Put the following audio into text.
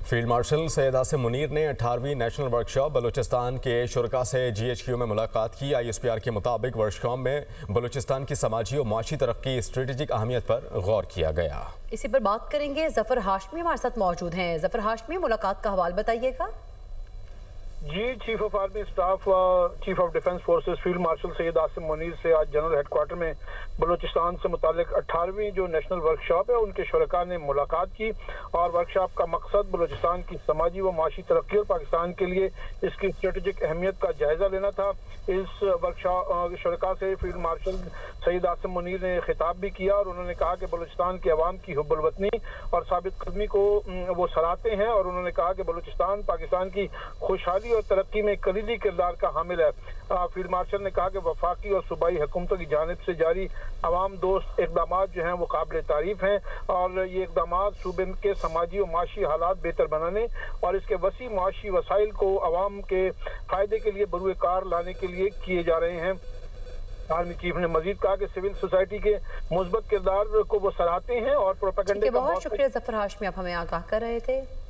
Field marshal Syed Asim Munir ने 18वीं national workshop Balochistan के शुरका से GHQ में मुलाकात की। ISPR के मुताबिक वर्कशॉप में बलूचिस्तान की समाजी और माशी तरक्की स्ट्रेटेजिक अहमियत पर गौर किया गया। इसी पर बात करेंगे। जफर हाशमी हमारे साथ मौजूद हैं। जफर हाशमी, मुलाकात का हवाल बताइएगा। जी, chief of army staff chief of defence forces field marshal Syed Asim Munir से आज जनरल हेडक्वार्टर में बलूचिस्तान से मुतालिक 18वीं जो नेशनल वर्कशॉप है उनके शुरका ने मुलाकात की और वर्कशॉप का मकसद बलूचिस्तान की समाजी व माशी तरक्की और पाकिस्तान के लिए इसकी स्ट्रेटेजिक अहमियत का जायजा लेना था। इस वर्कशॉप शुरका से फील्ड मार्शल सैयद आसिम मुनीर ने खिताब भी किया और उन्होंने कहा कि बलूचिस्तान की आवाम की हुब्बुल वतनी और साबित कदमी को वो सराहते हैं और उन्होंने कहा कि बलूचिस्तान पाकिस्तान की खुशहाली और तरक्की में कलीदी किरदार का हामिल है। फील्ड मार्शल ने कहा कि वफाकी और सूबाई हुकूमतों की जानिब से जारी अवाम दोस्त इकदाम जो हैं वो काबिल तारीफ हैं और ये इकदाम सूबे के समाजी और माशी हालात बेहतर बनाने और इसके वसी माशी वसाइल को अवाम के फायदे के लिए बरूए कार लाने के लिए किए जा रहे हैं। आर्मी चीफ ने मजीद कहा कि सिविल सोसाइटी के मुस्बत किरदार को वो सराहते हैं और प्रोपेगेंडा। बहुत शुक्रिया जफर हाशमी, आप हमें आगाह कर रहे थे।